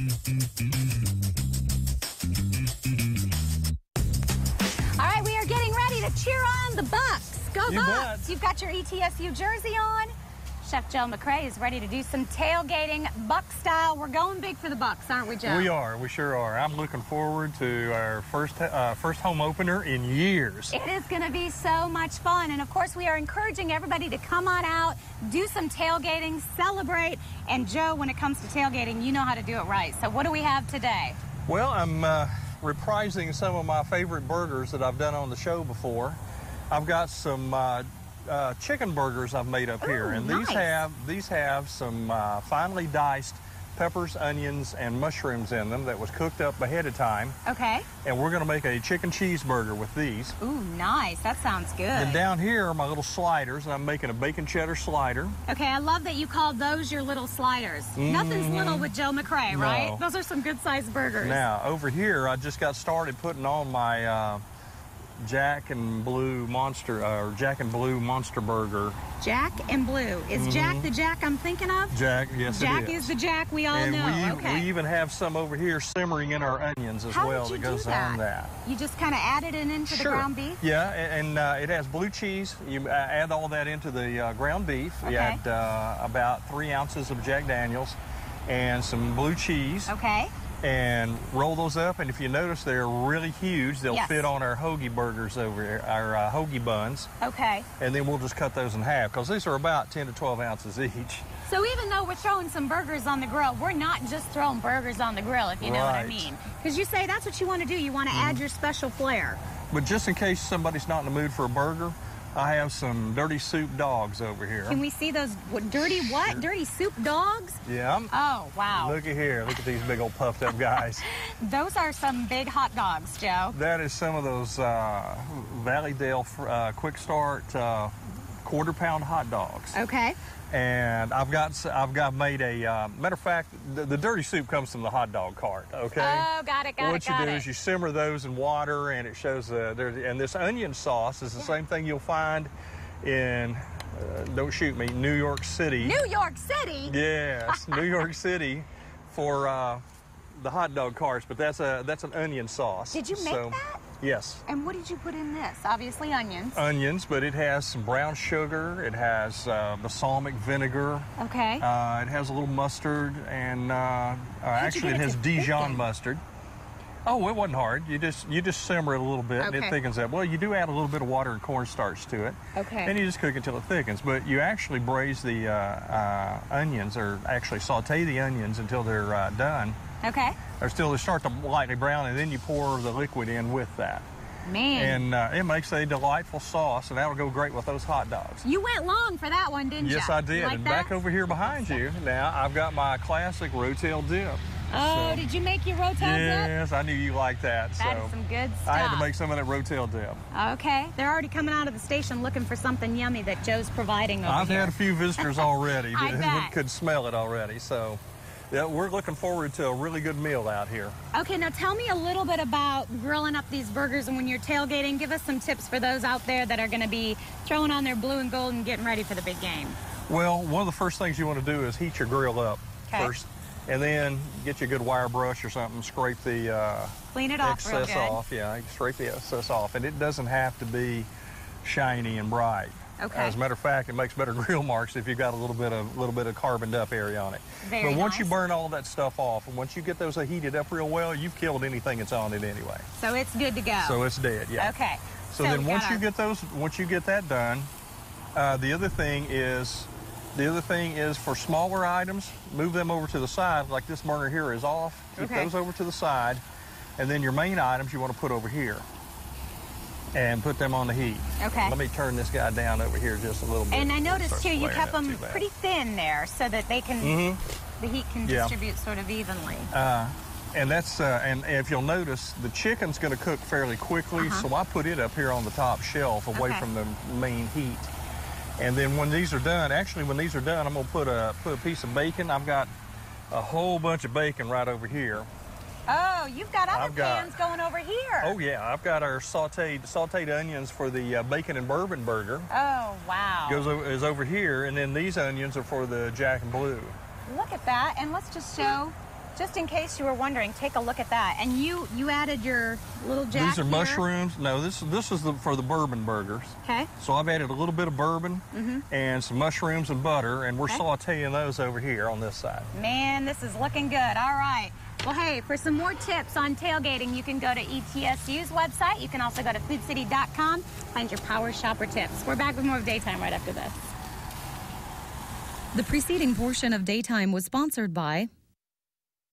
All right, we are getting ready to cheer on the Bucks. Go You Bucks! bet. You've got your ETSU jersey on. Chef Joe McCray is ready to do some tailgating, Buck style. We're going big for the Bucks, aren't we, Joe? We are. We sure are. I'm looking forward to our first home opener in years. It is going to be so much fun. And, of course, we are encouraging everybody to come on out, do some tailgating, celebrate. And, Joe, when it comes to tailgating, you know how to do it right. So what do we have today? Well, I'm reprising some of my favorite burgers that I've done on the show before. I've got some chicken burgers I've made up here, and nice. these have some finely diced peppers, onions, and mushrooms in them that was cooked up ahead of time. Okay. And we're going to make a chicken cheeseburger with these. Ooh, nice. That sounds good. And down here are my little sliders, and I'm making a bacon cheddar slider. Okay, I love that you called those your little sliders. Nothing's little with Joe McCray, No. right? Those are some good-sized burgers. Now, over here, I just got started putting on my Jack and Blue Monster Burger. Jack and Blue. Is Jack the Jack I'm thinking of? Jack, yes, Jack it is the Jack we all know. And Okay. we even have some over here simmering in our onions as How well did you that goes do that? on that. You just kind of added it into the ground beef? Yeah, and it has blue cheese. You add all that into the ground beef. Okay. You add about 3 ounces of Jack Daniels and some blue cheese. Okay. And roll those up, and if you notice, they're really huge. They'll Yes. fit on our hoagie burgers over here, our hoagie buns. Okay. And then we'll just cut those in half, because these are about 10 to 12 ounces each. So even though we're throwing some burgers on the grill, we're not just throwing burgers on the grill, if you know what I Right. mean. Because you say that's what you want to do. You want to add your special flair. But just in case somebody's not in the mood for a burger, I have some dirty soup dogs over here. Can we see those dirty what? Dirty soup dogs? Yeah. Oh, wow. Look at here. Look at these big old puffed up guys. Those are some big hot dogs, Joe. That is some of those Valleydale Quick Start quarter-pound hot dogs. Okay. And I've made a matter of fact, the dirty soup comes from the hot dog cart. Okay. Oh, got it. What you do is you simmer those in water, and it shows and this onion sauce is the same thing you'll find in don't shoot me, New York City. New York City. Yes, New York City for the hot dog carts, but that's an onion sauce. Did you make that? Yes. And what did you put in this? Obviously onions. Onions, but it has some brown sugar. It has balsamic vinegar. Okay. It has a little mustard, and actually it has Dijon mustard. Oh, it wasn't hard. You just simmer it a little bit, and it thickens up. Well, you do add a little bit of water and cornstarch to it. Okay. And you just cook it until it thickens. But you actually braise the onions, or actually saute the onions until they're done. Okay. Or still they start to lightly brown, and then you pour the liquid in with that. Man. And it makes a delightful sauce, and that would go great with those hot dogs. You went long for that one, didn't you? Yes, I did. Like and that? Back over here behind you, now I've got my classic rotel dip. Oh, did you make your rotel dip? Yes, I knew you liked that. That is some good stuff. I had to make some of that rotel dip. Okay. They're already coming out of the station looking for something yummy that Joe's providing over I've here. had a few visitors already I that bet. could smell it already. So, yeah, we're looking forward to a really good meal out here. Okay, now tell me a little bit about grilling up these burgers, and when you're tailgating, give us some tips for those out there that are going to be throwing on their blue and gold and getting ready for the big game. Well, one of the first things you want to do is heat your grill up first, and then get you a good wire brush or something, scrape the clean it off real excess good. off. Yeah, scrape the excess off, and it doesn't have to be shiny and bright. Okay. As a matter of fact, it makes better grill marks if you've got a little bit of carboned up area on it. Very but once nice. you burn all that stuff off, and once you get those heated up real well, you've killed anything that's on it anyway. So it's good to go. So it's dead, yeah. Okay. So then once you get that done, the other thing is for smaller items, move them over to the side. Like this burner here is off. Keep those over to the side, and then your main items you want to put over here and put them on the heat. Okay. Let me turn this guy down over here just a little bit. And I noticed too, you kept them pretty pretty thin there so that they can, the heat can distribute sort of evenly. And that's and if you'll notice, the chicken's going to cook fairly quickly, so I put it up here on the top shelf away from the main heat. And then when these are done, I'm going to put a piece of bacon. I've got a whole bunch of bacon right over here. Oh, you've got other pans going over here. Oh yeah, I've got our sauteed onions for the bacon and bourbon burger. Oh wow. Is over here, and then these onions are for the Jack and Blue. Look at that, and let's just show just in case you were wondering, take a look at that. And you added your little jack. These are here. mushrooms. No, this is for the bourbon burgers. Okay. So I've added a little bit of bourbon and some mushrooms and butter, and we're sauteing those over here on this side. Man, this is looking good. All right. Well, hey, for some more tips on tailgating, you can go to ETSU's website. You can also go to foodcity.com, find your Power Shopper tips. We're back with more of Daytime right after this. The preceding portion of Daytime was sponsored by